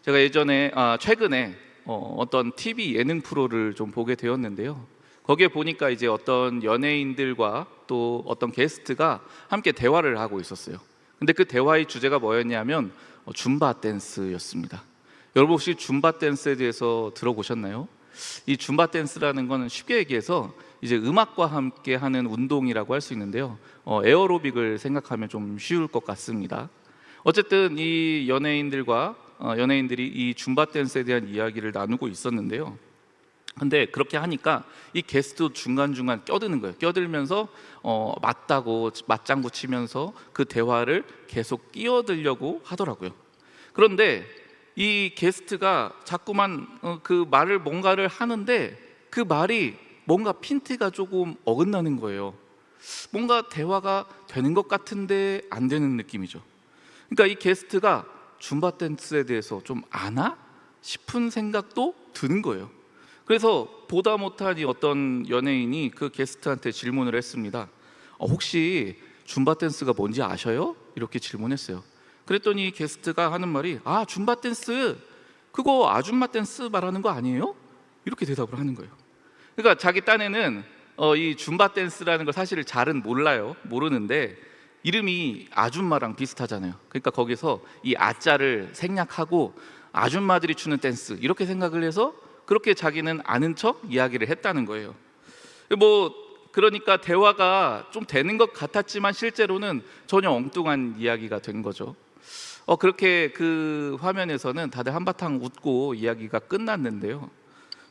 제가 최근에 어떤 TV 예능 프로를 좀 보게 되었는데요. 거기에 보니까 이제 어떤 연예인들과 또 어떤 게스트가 함께 대화를 하고 있었어요. 근데 그 대화의 주제가 뭐였냐면 줌바 댄스였습니다. 여러분 혹시 줌바 댄스에 대해서 들어보셨나요? 이 줌바 댄스라는 거는 쉽게 얘기해서 이제 음악과 함께 하는 운동이라고 할 수 있는데요. 에어로빅을 생각하면 좀 쉬울 것 같습니다. 어쨌든 이 연예인들이 이 줌바 댄스에 대한 이야기를 나누고 있었는데요. 근데 그렇게 하니까 이 게스트도 중간중간 껴드는 거예요. 껴들면서 맞장구 치면서 그 대화를 계속 끼어들려고 하더라고요. 그런데 이 게스트가 자꾸만 그 말을 뭔가를 하는데 그 말이 뭔가 핀트가 조금 어긋나는 거예요. 뭔가 대화가 되는 것 같은데 안 되는 느낌이죠. 그러니까 이 게스트가 줌바 댄스에 대해서 좀 아나 싶은 생각도 드는 거예요. 그래서 보다 못한 이 어떤 연예인이 그 게스트한테 질문을 했습니다. 혹시 줌바 댄스가 뭔지 아셔요? 이렇게 질문했어요. 그랬더니 이 게스트가 하는 말이 줌바 댄스 그거 아줌마 댄스 말하는 거 아니에요? 이렇게 대답을 하는 거예요. 그러니까 자기 딴에는 이 줌바 댄스라는 걸 사실 잘은 모르는데 이름이 아줌마랑 비슷하잖아요. 그러니까 거기서 이 아자를 생략하고 아줌마들이 추는 댄스 이렇게 생각을 해서 그렇게 자기는 아는 척 이야기를 했다는 거예요. 그러니까 대화가 좀 되는 것 같았지만 실제로는 전혀 엉뚱한 이야기가 된 거죠. 그렇게 그 화면에서는 다들 한바탕 웃고 이야기가 끝났는데요.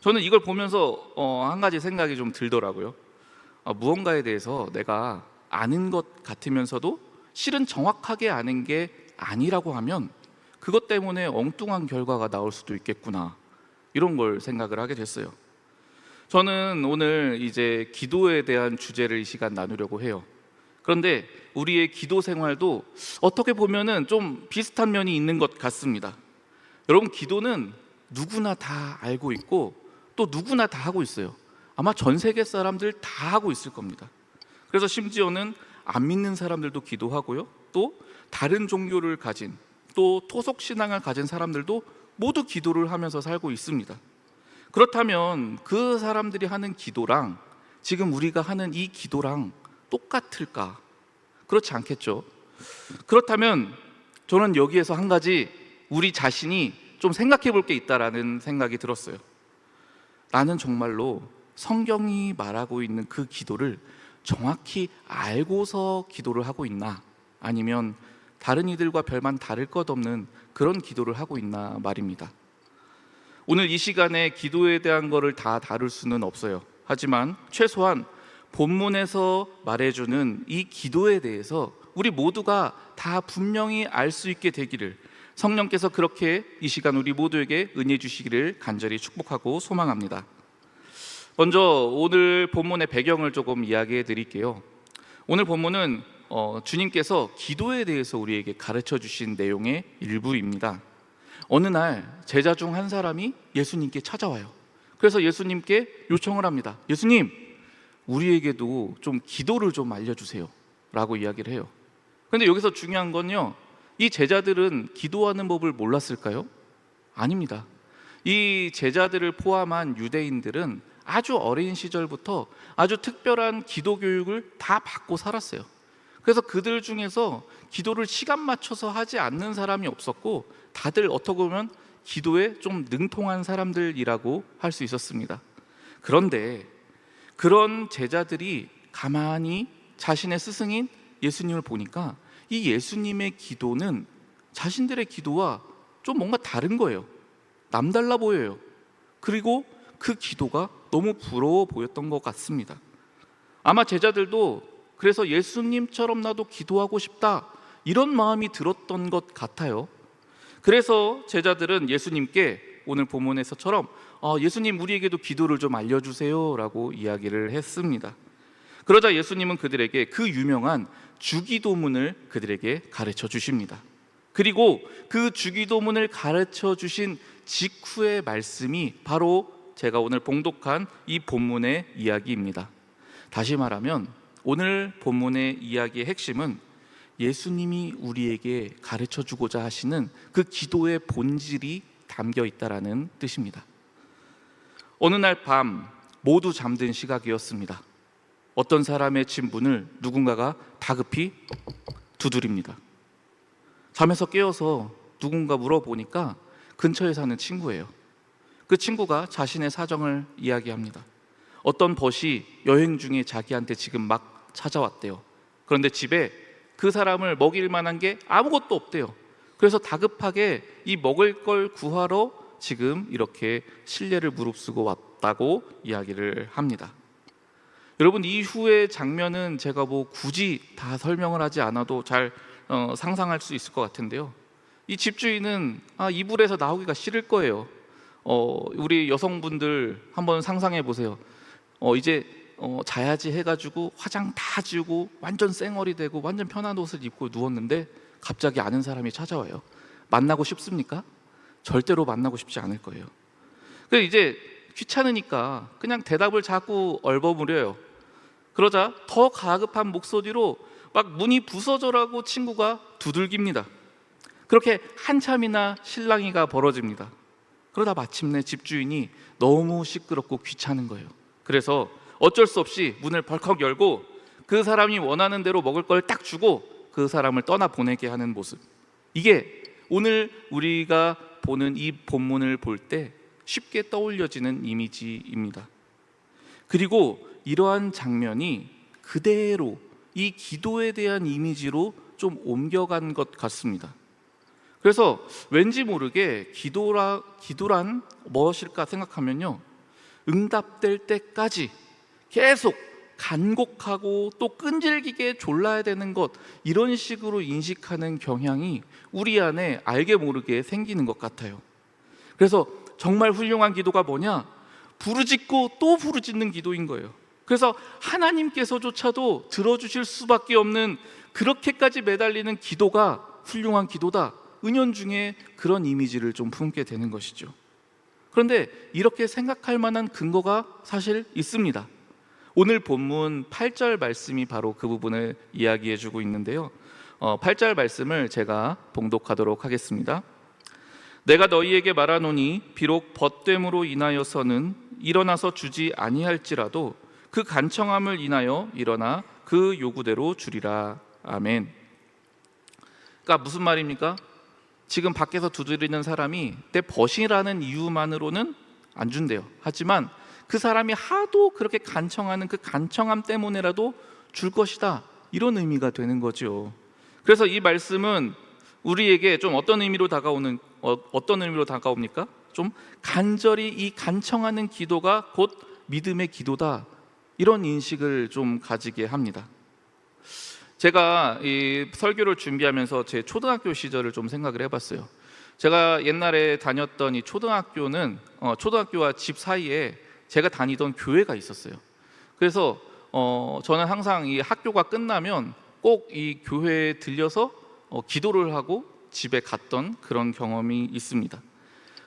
저는 이걸 보면서 한 가지 생각이 좀 들더라고요. 무언가에 대해서 내가 아는 것 같으면서도 실은 정확하게 아는 게 아니라고 하면 그것 때문에 엉뚱한 결과가 나올 수도 있겠구나, 이런 걸 생각을 하게 됐어요. 저는 오늘 이제 기도에 대한 주제를 이 시간 나누려고 해요. 그런데 우리의 기도 생활도 어떻게 보면은 좀 비슷한 면이 있는 것 같습니다. 여러분, 기도는 누구나 다 알고 있고 또 누구나 다 하고 있어요. 아마 전 세계 사람들 다 하고 있을 겁니다. 그래서 심지어는 안 믿는 사람들도 기도하고요, 또 다른 종교를 가진 또 토속 신앙을 가진 사람들도 모두 기도를 하면서 살고 있습니다. 그렇다면 그 사람들이 하는 기도랑 지금 우리가 하는 이 기도랑 똑같을까? 그렇지 않겠죠. 그렇다면 저는 여기에서 한 가지 우리 자신이 좀 생각해 볼 게 있다라는 생각이 들었어요. 나는 정말로 성경이 말하고 있는 그 기도를 정확히 알고서 기도를 하고 있나, 아니면 다른 이들과 별반 다를 것 없는 그런 기도를 하고 있나 말입니다. 오늘 이 시간에 기도에 대한 거를 다 다룰 수는 없어요. 하지만 최소한 본문에서 말해주는 이 기도에 대해서 우리 모두가 다 분명히 알 수 있게 되기를, 성령께서 그렇게 이 시간 우리 모두에게 은혜 주시기를 간절히 축복하고 소망합니다. 먼저 오늘 본문의 배경을 조금 이야기해 드릴게요. 오늘 본문은 주님께서 기도에 대해서 우리에게 가르쳐 주신 내용의 일부입니다. 어느 날 제자 중 한 사람이 예수님께 찾아와요. 그래서 예수님께 요청을 합니다. 예수님, 우리에게도 좀 기도를 좀 알려주세요 라고 이야기를 해요. 그런데 여기서 중요한 건요, 이 제자들은 기도하는 법을 몰랐을까요? 아닙니다. 이 제자들을 포함한 유대인들은 아주 어린 시절부터 아주 특별한 기도 교육을 다 받고 살았어요. 그래서 그들 중에서 기도를 시간 맞춰서 하지 않는 사람이 없었고 다들 어떻게 보면 기도에 좀 능통한 사람들이라고 할 수 있었습니다. 그런데 그런 제자들이 가만히 자신의 스승인 예수님을 보니까 이 예수님의 기도는 자신들의 기도와 좀 뭔가 다른 거예요. 남달라 보여요. 그리고 그 기도가 너무 부러워 보였던 것 같습니다. 아마 제자들도 그래서 예수님처럼 나도 기도하고 싶다, 이런 마음이 들었던 것 같아요. 그래서 제자들은 예수님께 오늘 본문에서처럼 예수님, 우리에게도 기도를 좀 알려주세요 라고 이야기를 했습니다. 그러자 예수님은 그들에게 그 유명한 주기도문을 그들에게 가르쳐 주십니다. 그리고 그 주기도문을 가르쳐 주신 직후의 말씀이 바로 제가 오늘 봉독한 이 본문의 이야기입니다. 다시 말하면 오늘 본문의 이야기의 핵심은 예수님이 우리에게 가르쳐 주고자 하시는 그 기도의 본질이 담겨 있다라는 뜻입니다. 어느 날 밤 모두 잠든 시각이었습니다. 어떤 사람의 집 문을 누군가가 다급히 두드립니다. 잠에서 깨어서 누군가 물어보니까 근처에 사는 친구예요. 그 친구가 자신의 사정을 이야기합니다. 어떤 벗이 여행 중에 자기한테 지금 막 찾아왔대요. 그런데 집에 그 사람을 먹일 만한 게 아무것도 없대요. 그래서 다급하게 이 먹을 걸 구하러 지금 이렇게 실례를 무릅쓰고 왔다고 이야기를 합니다. 여러분, 이후의 장면은 제가 뭐 굳이 다 설명을 하지 않아도 잘 상상할 수 있을 것 같은데요. 이 집주인은 이불에서 나오기가 싫을 거예요. 우리 여성분들 한번 상상해 보세요. 이제 자야지 해가지고 화장 다 지우고 완전 쌩얼이 되고 완전 편한 옷을 입고 누웠는데 갑자기 아는 사람이 찾아와요. 만나고 싶습니까? 절대로 만나고 싶지 않을 거예요. 그래서 이제 귀찮으니까 그냥 대답을 자꾸 얼버무려요. 그러자 더 가급한 목소리로 막 문이 부서져라고 친구가 두들깁니다. 그렇게 한참이나 실랑이가 벌어집니다. 그러다 마침내 집주인이 너무 시끄럽고 귀찮은 거예요. 그래서 어쩔 수 없이 문을 벌컥 열고 그 사람이 원하는 대로 먹을 걸 딱 주고 그 사람을 떠나보내게 하는 모습, 이게 오늘 우리가 보는 이 본문을 볼 때 쉽게 떠올려지는 이미지입니다. 그리고 이러한 장면이 그대로 이 기도에 대한 이미지로 좀 옮겨간 것 같습니다. 그래서 왠지 모르게 기도란 무엇일까 생각하면요, 응답될 때까지 계속 간곡하고 또 끈질기게 졸라야 되는 것, 이런 식으로 인식하는 경향이 우리 안에 알게 모르게 생기는 것 같아요. 그래서 정말 훌륭한 기도가 뭐냐? 부르짖고 또 부르짖는 기도인 거예요. 그래서 하나님께서조차도 들어주실 수밖에 없는, 그렇게까지 매달리는 기도가 훌륭한 기도다, 은연중에 그런 이미지를 좀 품게 되는 것이죠. 그런데 이렇게 생각할 만한 근거가 사실 있습니다. 오늘 본문 8절 말씀이 바로 그 부분을 이야기해 주고 있는데요, 8절 말씀을 제가 봉독하도록 하겠습니다. 내가 너희에게 말하노니 비록 벗됨으로 인하여서는 일어나서 주지 아니할지라도 그 간청함을 인하여 일어나 그 요구대로 주리라. 아멘. 그러니까 무슨 말입니까? 지금 밖에서 두드리는 사람이 내 벗이라는 이유만으로는 안 준대요. 하지만 그 사람이 하도 그렇게 간청하는 그 간청함 때문에라도 줄 것이다, 이런 의미가 되는 거죠. 그래서 이 말씀은 우리에게 좀 어떤 의미로 다가옵니까? 좀 간절히 이 간청하는 기도가 곧 믿음의 기도다, 이런 인식을 좀 가지게 합니다. 제가 이 설교를 준비하면서 제 초등학교 시절을 좀 생각을 해봤어요. 제가 옛날에 다녔던 이 초등학교는 초등학교와 집 사이에 제가 다니던 교회가 있었어요. 그래서 저는 항상 이 학교가 끝나면 꼭 이 교회에 들려서 기도를 하고 집에 갔던 그런 경험이 있습니다.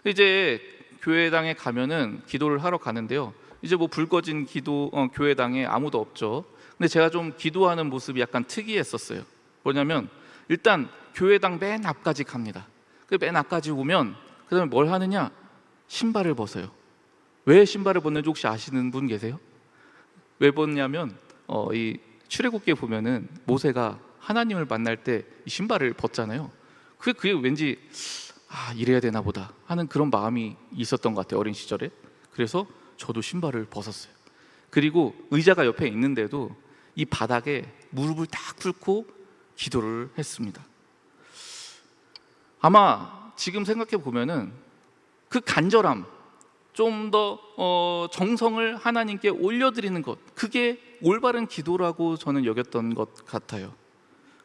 이제 교회당에 가면은 기도를 하러 가는데요, 이제 뭐 불 꺼진 교회당에 아무도 없죠. 근데 제가 좀 기도하는 모습이 약간 특이했었어요. 뭐냐면 일단 교회당 맨 앞까지 갑니다. 그 맨 앞까지 오면 그 다음에 뭘 하느냐? 신발을 벗어요. 왜 신발을 벗는지 혹시 아시는 분 계세요? 왜 벗냐면 이 출애굽기에 보면은 모세가 하나님을 만날 때 이 신발을 벗잖아요. 그게 왠지 이래야 되나 보다 하는 그런 마음이 있었던 것 같아요, 어린 시절에. 그래서 저도 신발을 벗었어요. 그리고 의자가 옆에 있는데도 이 바닥에 무릎을 딱 꿇고 기도를 했습니다. 아마 지금 생각해 보면은 그 간절함, 좀 더 정성을 하나님께 올려드리는 것, 그게 올바른 기도라고 저는 여겼던 것 같아요.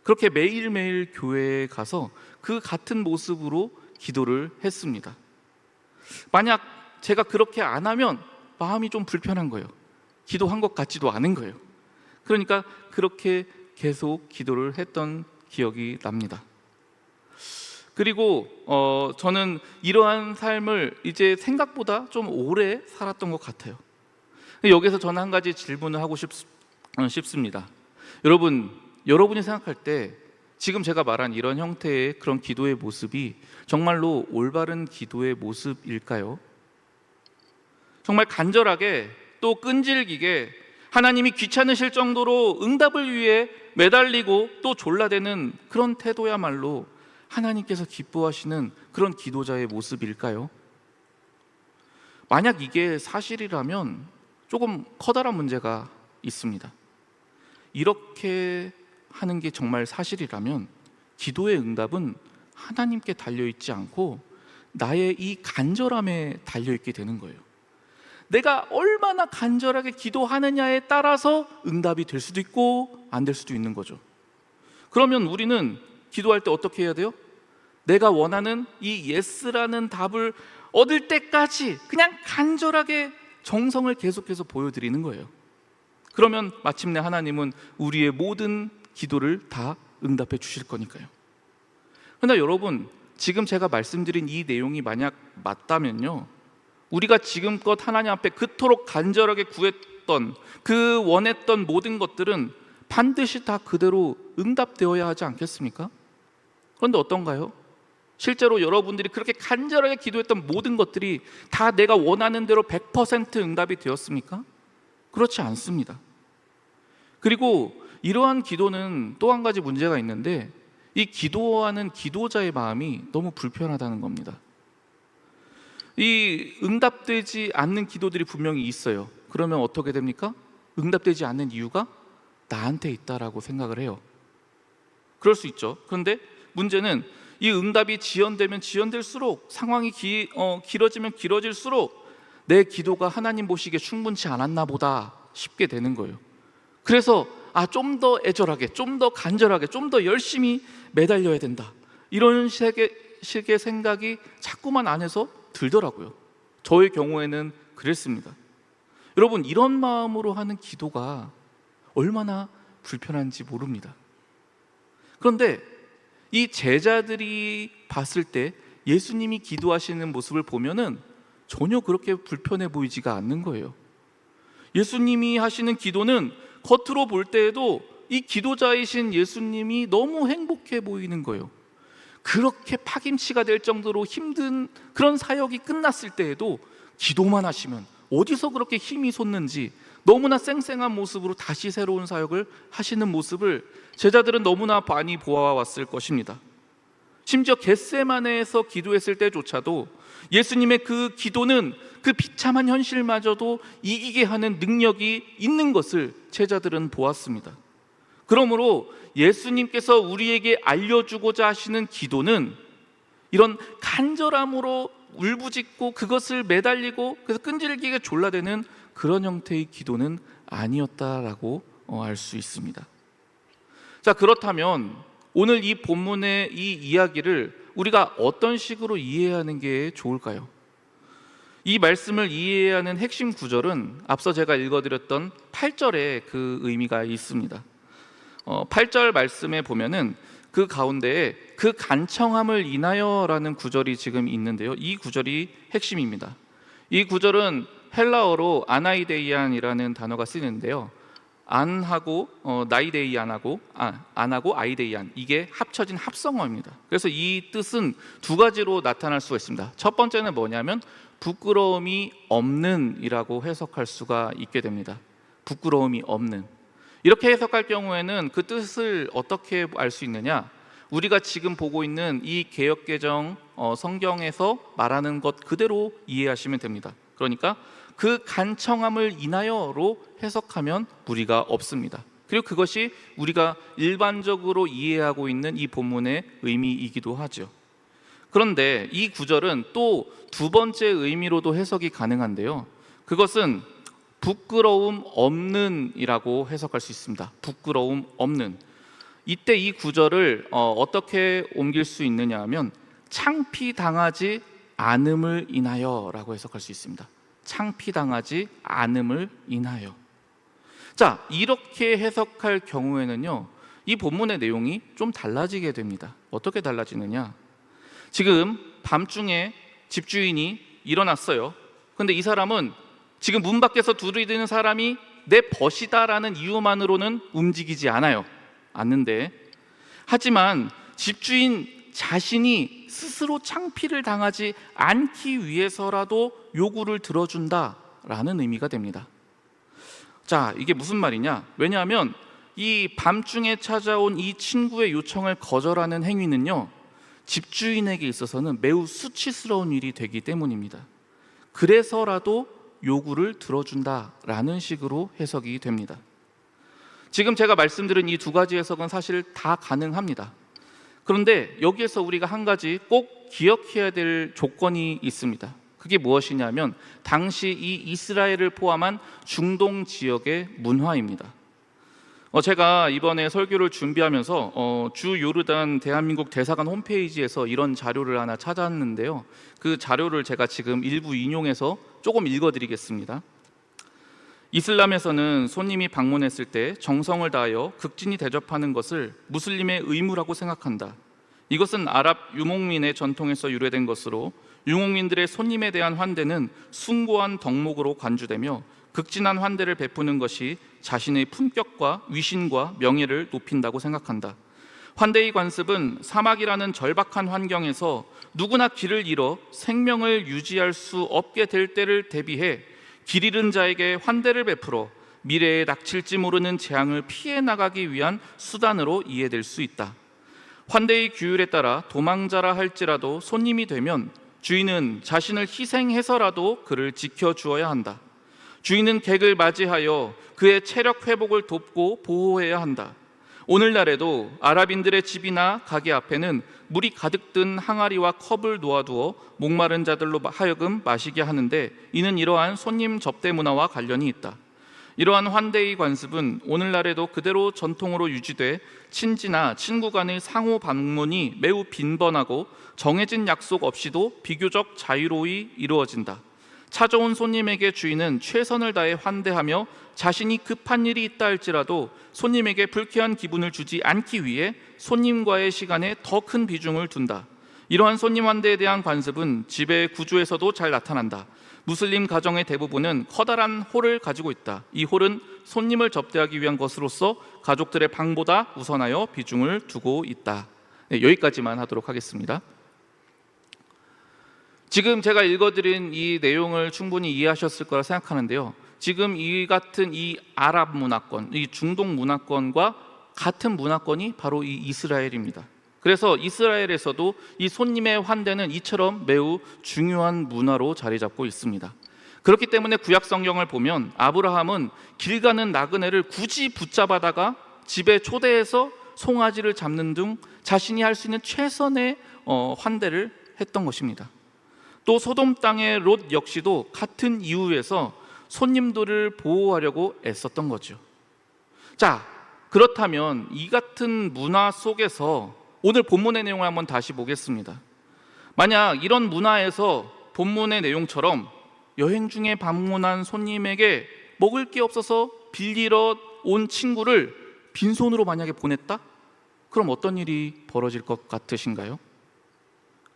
그렇게 매일매일 교회에 가서 그 같은 모습으로 기도를 했습니다. 만약 제가 그렇게 안 하면 마음이 좀 불편한 거예요. 기도한 것 같지도 않은 거예요. 그러니까 그렇게 계속 기도를 했던 기억이 납니다. 그리고 저는 이러한 삶을 이제 생각보다 좀 오래 살았던 것 같아요. 여기서 저는 한 가지 질문을 하고 싶습니다. 여러분이 생각할 때 지금 제가 말한 이런 형태의 그런 기도의 모습이 정말로 올바른 기도의 모습일까요? 정말 간절하게 또 끈질기게 하나님이 귀찮으실 정도로 응답을 위해 매달리고 또 졸라대는 그런 태도야말로 하나님께서 기뻐하시는 그런 기도자의 모습일까요? 만약 이게 사실이라면 조금 커다란 문제가 있습니다. 이렇게 하는 게 정말 사실이라면 기도의 응답은 하나님께 달려있지 않고 나의 이 간절함에 달려있게 되는 거예요. 내가 얼마나 간절하게 기도하느냐에 따라서 응답이 될 수도 있고 안 될 수도 있는 거죠. 그러면 우리는 기도할 때 어떻게 해야 돼요? 내가 원하는 이 예스라는 답을 얻을 때까지 그냥 간절하게 정성을 계속해서 보여드리는 거예요. 그러면 마침내 하나님은 우리의 모든 기도를 다 응답해 주실 거니까요. 그러나 여러분, 지금 제가 말씀드린 이 내용이 만약 맞다면요, 우리가 지금껏 하나님 앞에 그토록 간절하게 구했던 그 원했던 모든 것들은 반드시 다 그대로 응답되어야 하지 않겠습니까? 그런데 어떤가요? 실제로 여러분들이 그렇게 간절하게 기도했던 모든 것들이 다 내가 원하는 대로 100% 응답이 되었습니까? 그렇지 않습니다. 그리고 이러한 기도는 또 한 가지 문제가 있는데, 이 기도하는 기도자의 마음이 너무 불편하다는 겁니다. 이 응답되지 않는 기도들이 분명히 있어요. 그러면 어떻게 됩니까? 응답되지 않는 이유가 나한테 있다라고 생각을 해요. 그럴 수 있죠. 그런데 문제는 이 응답이 지연되면 지연될수록, 상황이 길어지면 길어질수록 내 기도가 하나님 보시기에 충분치 않았나 보다 싶게 되는 거예요. 그래서 좀 더 애절하게, 좀 더 간절하게, 좀 더 열심히 매달려야 된다, 이런 식의 생각이 자꾸만 안에서 들더라고요. 저의 경우에는 그랬습니다. 여러분, 이런 마음으로 하는 기도가 얼마나 불편한지 모릅니다. 그런데 이 제자들이 봤을 때 예수님이 기도하시는 모습을 보면은 전혀 그렇게 불편해 보이지가 않는 거예요. 예수님이 하시는 기도는 겉으로 볼 때에도 이 기도자이신 예수님이 너무 행복해 보이는 거예요. 그렇게 파김치가 될 정도로 힘든 그런 사역이 끝났을 때에도 기도만 하시면 어디서 그렇게 힘이 솟는지 너무나 쌩쌩한 모습으로 다시 새로운 사역을 하시는 모습을 제자들은 너무나 많이 보아왔을 것입니다. 심지어 겟세마네에서 기도했을 때조차도 예수님의 그 기도는 그 비참한 현실마저도 이기게 하는 능력이 있는 것을 제자들은 보았습니다. 그러므로 예수님께서 우리에게 알려주고자 하시는 기도는 이런 간절함으로 울부짖고 그것을 매달리고 그래서 끈질기게 졸라대는 그런 형태의 기도는 아니었다라고 알 수 있습니다. 자, 그렇다면 오늘 이 본문의 이 이야기를 우리가 어떤 식으로 이해하는 게 좋을까요? 이 말씀을 이해해야 하는 핵심 구절은 앞서 제가 읽어드렸던 8절에 그 의미가 있습니다. 8절 말씀에 보면은 그 가운데에 그 간청함을 인하여라는 구절이 지금 있는데요, 이 구절이 핵심입니다. 이 구절은 헬라어로 아나이데이안이라는 단어가 쓰이는데요, 안하고 나이데이안하고 안하고 아이데이안, 이게 합쳐진 합성어입니다. 그래서 이 뜻은 두 가지로 나타날 수가 있습니다. 첫 번째는 뭐냐면 부끄러움이 없는 이라고 해석할 수가 있게 됩니다. 부끄러움이 없는, 이렇게 해석할 경우에는 그 뜻을 어떻게 알 수 있느냐, 우리가 지금 보고 있는 이 개역개정 성경에서 말하는 것 그대로 이해하시면 됩니다. 그러니까 그 간청함을 인하여로 해석하면 무리가 없습니다. 그리고 그것이 우리가 일반적으로 이해하고 있는 이 본문의 의미이기도 하죠. 그런데 이 구절은 또 두 번째 의미로도 해석이 가능한데요, 그것은 부끄러움 없는 이라고 해석할 수 있습니다. 부끄러움 없는. 이때 이 구절을 어떻게 옮길 수 있느냐 하면 창피당하지 않음을 인하여 라고 해석할 수 있습니다. 창피당하지 않음을 인하여. 자, 이렇게 해석할 경우에는요, 이 본문의 내용이 좀 달라지게 됩니다. 어떻게 달라지느냐, 지금 밤중에 집주인이 일어났어요. 근데 이 사람은 지금 문 밖에서 두드리는 사람이 내 벗이다라는 이유만으로는 움직이지 않는데 하지만 집주인 자신이 스스로 창피를 당하지 않기 위해서라도 요구를 들어준다라는 의미가 됩니다. 자, 이게 무슨 말이냐? 왜냐하면 이 밤중에 찾아온 이 친구의 요청을 거절하는 행위는요, 집주인에게 있어서는 매우 수치스러운 일이 되기 때문입니다. 그래서라도 요구를 들어준다라는 식으로 해석이 됩니다. 지금 제가 말씀드린 이 두 가지 해석은 사실 다 가능합니다. 그런데 여기에서 우리가 한 가지 꼭 기억해야 될 조건이 있습니다. 그게 무엇이냐면 당시 이 이스라엘을 포함한 중동 지역의 문화입니다. 제가 이번에 설교를 준비하면서 주 요르단 대한민국 대사관 홈페이지에서 이런 자료를 하나 찾았는데요, 그 자료를 제가 지금 일부 인용해서 조금 읽어드리겠습니다. 이슬람에서는 손님이 방문했을 때 정성을 다하여 극진히 대접하는 것을 무슬림의 의무라고 생각한다. 이것은 아랍 유목민의 전통에서 유래된 것으로 유목민들의 손님에 대한 환대는 숭고한 덕목으로 간주되며 극진한 환대를 베푸는 것이 자신의 품격과 위신과 명예를 높인다고 생각한다. 환대의 관습은 사막이라는 절박한 환경에서 누구나 길을 잃어 생명을 유지할 수 없게 될 때를 대비해 길 잃은 자에게 환대를 베풀어 미래에 닥칠지 모르는 재앙을 피해 나가기 위한 수단으로 이해될 수 있다. 환대의 규율에 따라 도망자라 할지라도 손님이 되면 주인은 자신을 희생해서라도 그를 지켜주어야 한다. 주인은 객을 맞이하여 그의 체력 회복을 돕고 보호해야 한다. 오늘날에도 아랍인들의 집이나 가게 앞에는 물이 가득 든 항아리와 컵을 놓아두어 목마른 자들로 하여금 마시게 하는데, 이는 이러한 손님 접대 문화와 관련이 있다. 이러한 환대의 관습은 오늘날에도 그대로 전통으로 유지돼 친지나 친구 간의 상호 방문이 매우 빈번하고 정해진 약속 없이도 비교적 자유로이 이루어진다. 찾아온 손님에게 주인은 최선을 다해 환대하며 자신이 급한 일이 있다 할지라도 손님에게 불쾌한 기분을 주지 않기 위해 손님과의 시간에 더 큰 비중을 둔다. 이러한 손님 환대에 대한 관습은 지배 구조에서도 잘 나타난다. 무슬림 가정의 대부분은 커다란 홀을 가지고 있다. 이 홀은 손님을 접대하기 위한 것으로서 가족들의 방보다 우선하여 비중을 두고 있다. 네, 여기까지만 하도록 하겠습니다. 지금 제가 읽어드린 이 내용을 충분히 이해하셨을 거라 생각하는데요, 지금 이 같은 이 아랍 문화권, 이 중동 문화권과 같은 문화권이 바로 이 이스라엘입니다. 그래서 이스라엘에서도 이 손님의 환대는 이처럼 매우 중요한 문화로 자리 잡고 있습니다. 그렇기 때문에 구약 성경을 보면 아브라함은 길 가는 나그네를 굳이 붙잡아다가 집에 초대해서 송아지를 잡는 등 자신이 할 수 있는 최선의 환대를 했던 것입니다. 또 소돔 땅의 롯 역시도 같은 이유에서 손님들을 보호하려고 애썼던 거죠. 자, 그렇다면 이 같은 문화 속에서 오늘 본문의 내용을 한번 다시 보겠습니다. 만약 이런 문화에서 본문의 내용처럼 여행 중에 방문한 손님에게 먹을 게 없어서 빌리러 온 친구를 빈손으로 만약에 보냈다? 그럼 어떤 일이 벌어질 것 같으신가요?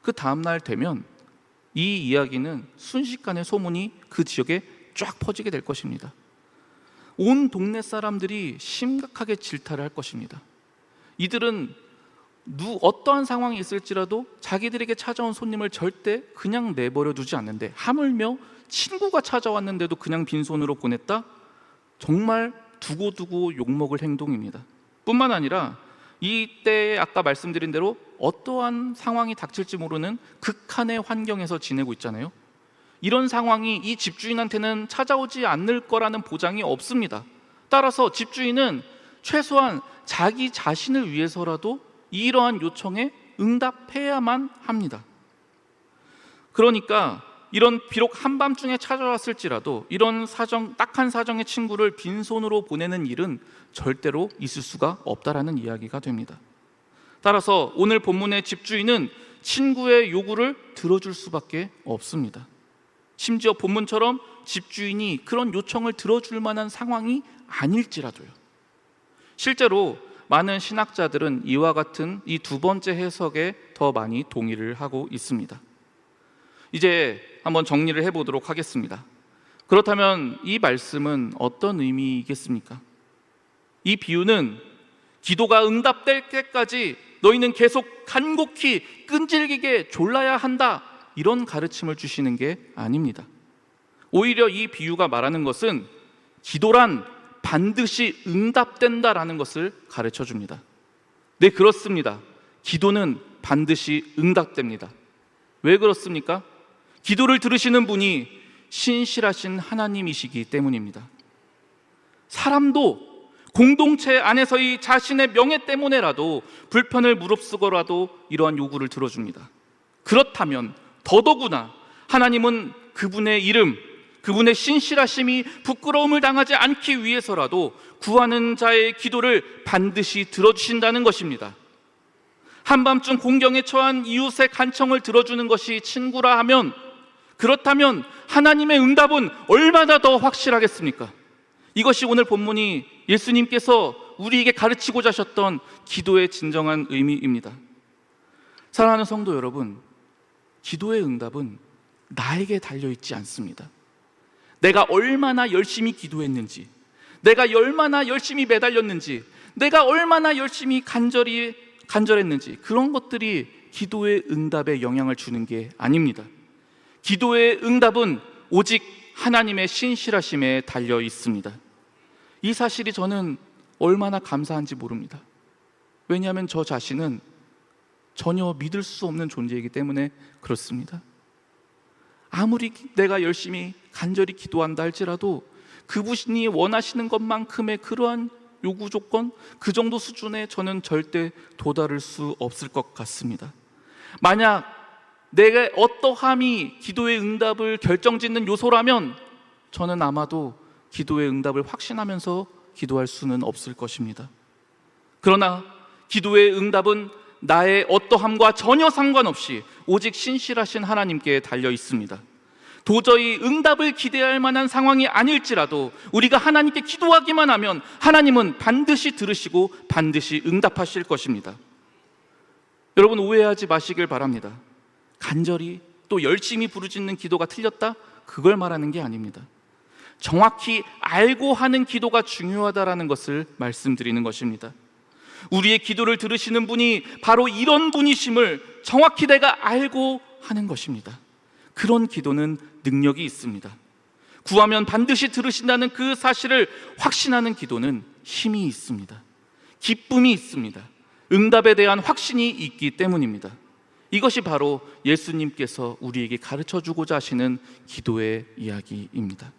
그 다음날 되면 이 이야기는 순식간에 소문이 그 지역에 쫙 퍼지게 될 것입니다. 온 동네 사람들이 심각하게 질타를 할 것입니다. 이들은 어떠한 상황이 있을지라도 자기들에게 찾아온 손님을 절대 그냥 내버려 두지 않는데, 하물며 친구가 찾아왔는데도 그냥 빈손으로 보냈다? 정말 두고두고 욕먹을 행동입니다. 뿐만 아니라 이때 아까 말씀드린 대로 어떠한 상황이 닥칠지 모르는 극한의 환경에서 지내고 있잖아요. 이런 상황이 이 집주인한테는 찾아오지 않을 거라는 보장이 없습니다. 따라서 집주인은 최소한 자기 자신을 위해서라도 이러한 요청에 응답해야만 합니다. 그러니까 이런 비록 한밤중에 찾아왔을지라도 이런 딱한 사정의 친구를 빈손으로 보내는 일은 절대로 있을 수가 없다라는 이야기가 됩니다. 따라서 오늘 본문의 집주인은 친구의 요구를 들어줄 수밖에 없습니다. 심지어 본문처럼 집주인이 그런 요청을 들어줄 만한 상황이 아닐지라도요. 실제로 많은 신학자들은 이와 같은 이 두 번째 해석에 더 많이 동의를 하고 있습니다. 이제 한번 정리를 해보도록 하겠습니다. 그렇다면 이 말씀은 어떤 의미이겠습니까? 이 비유는 기도가 응답될 때까지 너희는 계속 간곡히 끈질기게 졸라야 한다, 이런 가르침을 주시는 게 아닙니다. 오히려 이 비유가 말하는 것은 기도란 반드시 응답된다라는 것을 가르쳐 줍니다. 네, 그렇습니다. 기도는 반드시 응답됩니다. 왜 그렇습니까? 기도를 들으시는 분이 신실하신 하나님이시기 때문입니다. 사람도 공동체 안에서의 자신의 명예 때문에라도 불편을 무릅쓰고라도 이러한 요구를 들어줍니다. 그렇다면 더더구나 하나님은 그분의 이름, 그분의 신실하심이 부끄러움을 당하지 않기 위해서라도 구하는 자의 기도를 반드시 들어주신다는 것입니다. 한밤중 공경에 처한 이웃의 간청을 들어주는 것이 친구라 하면, 그렇다면 하나님의 응답은 얼마나 더 확실하겠습니까? 이것이 오늘 본문이 예수님께서 우리에게 가르치고자 하셨던 기도의 진정한 의미입니다. 사랑하는 성도 여러분, 기도의 응답은 나에게 달려있지 않습니다. 내가 얼마나 열심히 기도했는지, 내가 얼마나 열심히 매달렸는지, 내가 얼마나 열심히 간절했는지, 그런 것들이 기도의 응답에 영향을 주는 게 아닙니다. 기도의 응답은 오직 하나님의 신실하심에 달려 있습니다. 이 사실이 저는 얼마나 감사한지 모릅니다. 왜냐하면 저 자신은 전혀 믿을 수 없는 존재이기 때문에 그렇습니다. 아무리 내가 열심히 간절히 기도한다 할지라도 그분이 원하시는 것만큼의 그러한 요구 조건, 그 정도 수준에 저는 절대 도달할 수 없을 것 같습니다. 만약 내가 어떠함이 기도의 응답을 결정짓는 요소라면 저는 아마도 기도의 응답을 확신하면서 기도할 수는 없을 것입니다. 그러나 기도의 응답은 나의 어떠함과 전혀 상관없이 오직 신실하신 하나님께 달려 있습니다. 도저히 응답을 기대할 만한 상황이 아닐지라도 우리가 하나님께 기도하기만 하면 하나님은 반드시 들으시고 반드시 응답하실 것입니다. 여러분, 오해하지 마시길 바랍니다. 간절히 또 열심히 부르짖는 기도가 틀렸다? 그걸 말하는 게 아닙니다. 정확히 알고 하는 기도가 중요하다라는 것을 말씀드리는 것입니다. 우리의 기도를 들으시는 분이 바로 이런 분이심을 정확히 내가 알고 하는 것입니다. 그런 기도는 능력이 있습니다. 구하면 반드시 들으신다는 그 사실을 확신하는 기도는 힘이 있습니다. 기쁨이 있습니다. 응답에 대한 확신이 있기 때문입니다. 이것이 바로 예수님께서 우리에게 가르쳐 주고자 하시는 기도의 이야기입니다.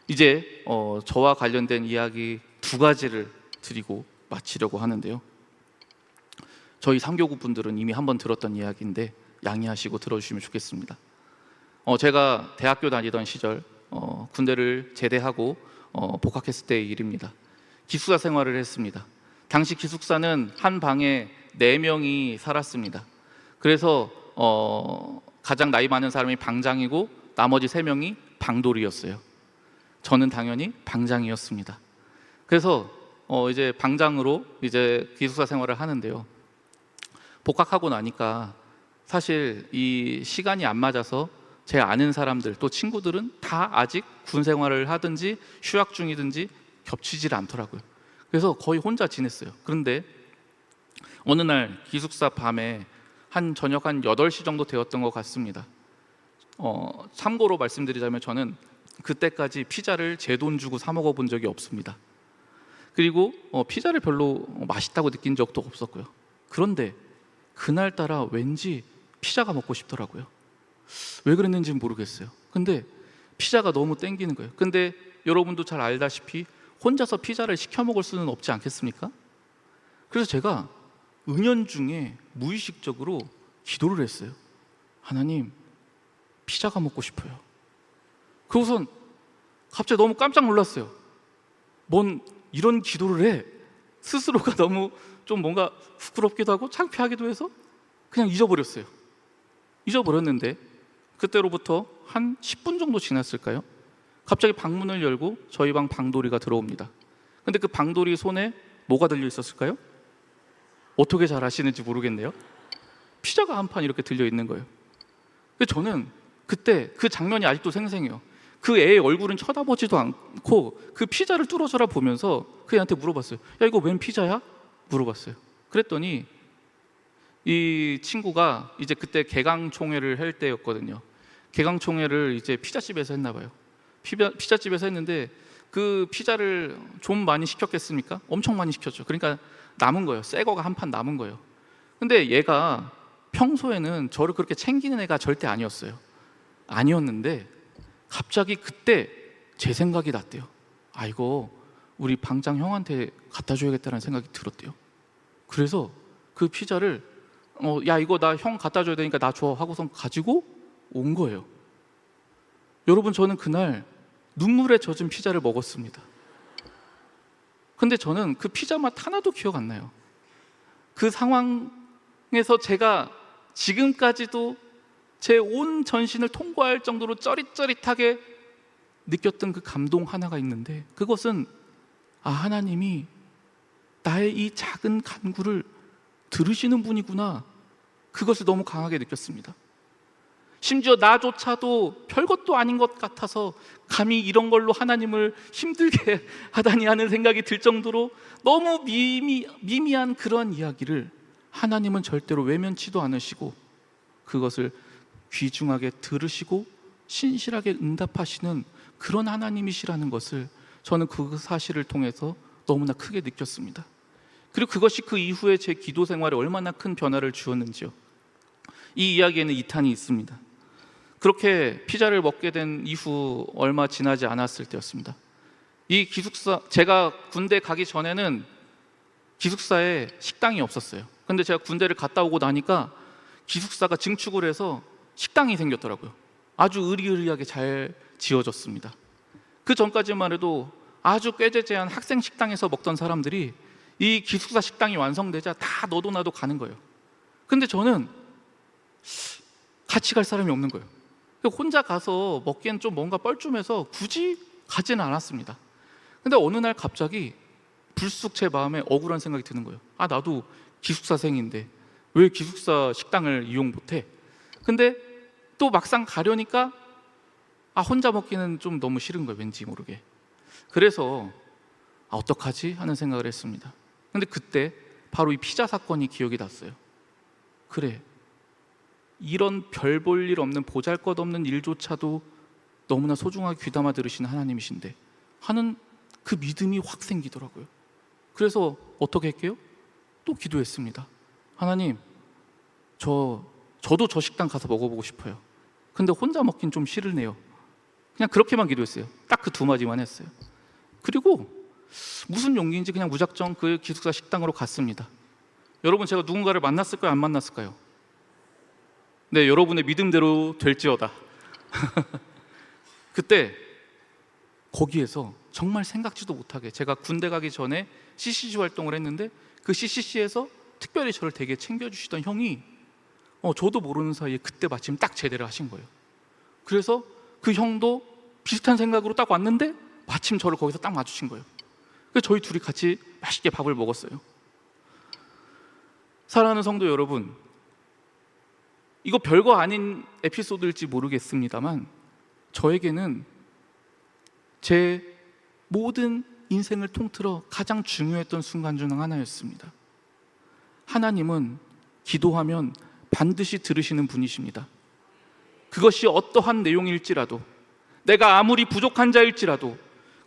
이제 저와 관련된 이야기 두 가지를 드리고 마치려고 하는데요. 저희 상교구 분들은 이미 한번 들었던 이야기인데 양해하시고 들어주시면 좋겠습니다. 제가 대학교 다니던 시절 군대를 제대하고 복학했을 때의 일입니다. 기숙사 생활을 했습니다. 당시 기숙사는 한 방에 4명이 살았습니다. 그래서 가장 나이 많은 사람이 방장이고 나머지 3명이 방돌이였어요. 저는 당연히 방장이었습니다. 그래서 이제 방장으로 이제 기숙사 생활을 하는데요. 복학하고 나니까 사실 이 시간이 안 맞아서 제 아는 사람들 또 친구들은 다 아직 군 생활을 하든지 휴학 중이든지 겹치질 않더라고요. 그래서 거의 혼자 지냈어요. 그런데 어느 날 기숙사 밤에 저녁 한 8시 정도 되었던 것 같습니다. 참고로 말씀드리자면 저는 그때까지 피자를 제 돈 주고 사 먹어본 적이 없습니다. 그리고 피자를 별로 맛있다고 느낀 적도 없었고요. 그런데 그날따라 왠지 피자가 먹고 싶더라고요. 왜 그랬는지는 모르겠어요. 근데 피자가 너무 땡기는 거예요. 근데 여러분도 잘 알다시피 혼자서 피자를 시켜 먹을 수는 없지 않겠습니까? 그래서 제가 은연중에 무의식적으로 기도를 했어요. 하나님, 피자가 먹고 싶어요. 그러고선 갑자기 너무 깜짝 놀랐어요. 뭔 이런 기도를 해? 스스로가 너무 좀 뭔가 부끄럽기도 하고 창피하기도 해서 그냥 잊어버렸어요. 잊어버렸는데 그때로부터 한 10분 정도 지났을까요? 갑자기 방문을 열고 저희 방 방돌이가 들어옵니다. 근데 그 방돌이 손에 뭐가 들려 있었을까요? 어떻게 잘 아시는지 모르겠네요. 피자가 한 판 이렇게 들려 있는 거예요. 저는 그때 그 장면이 아직도 생생해요. 그 애의 얼굴은 쳐다보지도 않고 그 피자를 뚫어져라 보면서 그 애한테 물어봤어요. 야, 이거 웬 피자야? 물어봤어요. 그랬더니 이 친구가 이제 그때 개강총회를 할 때였거든요. 개강총회를 이제 피자집에서 했나 봐요. 피자집에서 했는데 그 피자를 좀 많이 시켰겠습니까? 엄청 많이 시켰죠. 그러니까 남은 거예요. 새 거가 한 판 남은 거예요. 근데 얘가 평소에는 저를 그렇게 챙기는 애가 절대 아니었는데 갑자기 그때 제 생각이 났대요. 아, 이거 우리 방장 형한테 갖다 줘야겠다는 생각이 들었대요. 그래서 그 피자를 야, 이거 나 형 갖다 줘야 되니까 나 줘 하고선 가지고 온 거예요. 여러분, 저는 그날 눈물에 젖은 피자를 먹었습니다. 근데 저는 그 피자 맛 하나도 기억 안 나요. 그 상황에서 제가 지금까지도 제 온 전신을 통과할 정도로 쩌릿쩌릿하게 느꼈던 그 감동 하나가 있는데, 그것은 하나님이 나의 이 작은 간구를 들으시는 분이구나, 그것을 너무 강하게 느꼈습니다. 심지어 나조차도 별것도 아닌 것 같아서 감히 이런 걸로 하나님을 힘들게 하다니 하는 생각이 들 정도로 너무 미미한 그런 이야기를 하나님은 절대로 외면치도 않으시고 그것을 귀중하게 들으시고 신실하게 응답하시는 그런 하나님이시라는 것을 저는 그 사실을 통해서 너무나 크게 느꼈습니다. 그리고 그것이 그 이후에 제 기도 생활에 얼마나 큰 변화를 주었는지요. 이 이야기에는 2탄이 있습니다. 그렇게 피자를 먹게 된 이후 얼마 지나지 않았을 때였습니다. 이 기숙사, 제가 군대 가기 전에는 기숙사에 식당이 없었어요. 근데 제가 군대를 갔다 오고 나니까 기숙사가 증축을 해서 식당이 생겼더라고요. 아주 으리으리하게 잘 지어졌습니다. 그 전까지만 해도 아주 꾀재재한 학생 식당에서 먹던 사람들이 이 기숙사 식당이 완성되자 다 너도 나도 가는 거예요. 근데 저는 같이 갈 사람이 없는 거예요. 혼자 가서 먹기엔 좀 뭔가 뻘쭘해서 굳이 가지는 않았습니다. 근데 어느 날 갑자기 불쑥 제 마음에 억울한 생각이 드는 거예요. 나도 기숙사생인데 왜 기숙사 식당을 이용 못해? 근데 또 막상 가려니까 혼자 먹기는 좀 너무 싫은 거예요, 왠지 모르게. 그래서 어떡하지? 하는 생각을 했습니다. 근데 그때 바로 이 피자 사건이 기억이 났어요. 그래, 이런 별 볼 일 없는 보잘것없는 일조차도 너무나 소중하게 귀담아 들으시는 하나님이신데 하는 그 믿음이 확 생기더라고요. 그래서 어떻게 할게요? 또 기도했습니다. 하나님, 저도 저 식당 가서 먹어보고 싶어요. 근데 혼자 먹긴 좀 싫으네요. 그냥 그렇게만 기도했어요. 딱 그 2마디만 했어요. 그리고 무슨 용기인지 그냥 무작정 그 기숙사 식당으로 갔습니다. 여러분, 제가 누군가를 만났을까요? 안 만났을까요? 네, 여러분의 믿음대로 될지어다. 그때 거기에서 정말 생각지도 못하게 제가 군대 가기 전에 CCC 활동을 했는데 그 CCC에서 특별히 저를 되게 챙겨주시던 형이 저도 모르는 사이에 그때 마침 딱 제대를 하신 거예요. 그래서 그 형도 비슷한 생각으로 딱 왔는데 마침 저를 거기서 딱 마주친 거예요. 그래서 저희 둘이 같이 맛있게 밥을 먹었어요. 사랑하는 성도 여러분, 이거 별거 아닌 에피소드일지 모르겠습니다만 저에게는 제 모든 인생을 통틀어 가장 중요했던 순간 중 하나였습니다. 하나님은 기도하면 반드시 들으시는 분이십니다. 그것이 어떠한 내용일지라도, 내가 아무리 부족한 자일지라도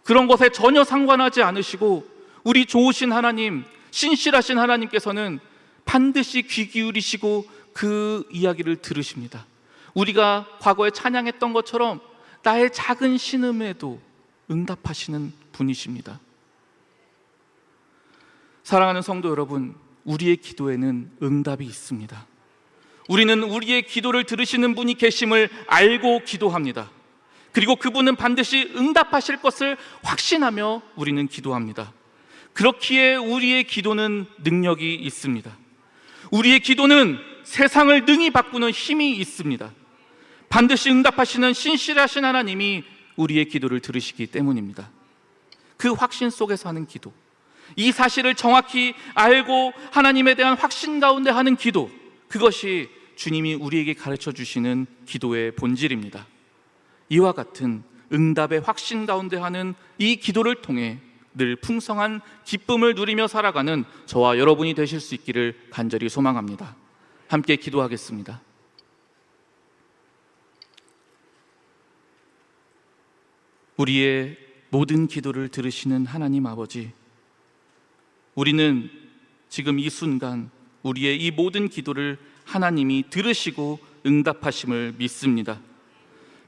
그런 것에 전혀 상관하지 않으시고 우리 좋으신 하나님, 신실하신 하나님께서는 반드시 귀 기울이시고 그 이야기를 들으십니다. 우리가 과거에 찬양했던 것처럼 나의 작은 신음에도 응답하시는 분이십니다. 사랑하는 성도 여러분, 우리의 기도에는 응답이 있습니다. 우리는 우리의 기도를 들으시는 분이 계심을 알고 기도합니다. 그리고 그분은 반드시 응답하실 것을 확신하며 우리는 기도합니다. 그렇기에 우리의 기도는 능력이 있습니다. 우리의 기도는 세상을 능히 바꾸는 힘이 있습니다. 반드시 응답하시는 신실하신 하나님이 우리의 기도를 들으시기 때문입니다. 그 확신 속에서 하는 기도, 이 사실을 정확히 알고 하나님에 대한 확신 가운데 하는 기도, 그것이 주님이 우리에게 가르쳐 주시는 기도의 본질입니다. 이와 같은 응답의 확신 가운데 하는 이 기도를 통해 늘 풍성한 기쁨을 누리며 살아가는 저와 여러분이 되실 수 있기를 간절히 소망합니다. 함께 기도하겠습니다. 우리의 모든 기도를 들으시는 하나님 아버지, 우리는 지금 이 순간 우리의 이 모든 기도를 하나님이 들으시고 응답하심을 믿습니다.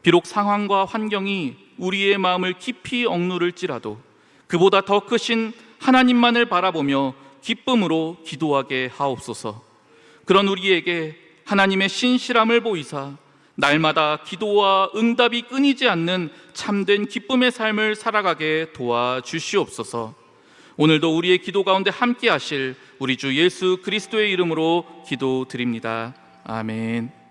비록 상황과 환경이 우리의 마음을 깊이 억누를지라도 그보다 더 크신 하나님만을 바라보며 기쁨으로 기도하게 하옵소서. 그런 우리에게 하나님의 신실함을 보이사 날마다 기도와 응답이 끊이지 않는 참된 기쁨의 삶을 살아가게 도와주시옵소서. 오늘도 우리의 기도 가운데 함께 하실 우리 주 예수 그리스도의 이름으로 기도드립니다. 아멘.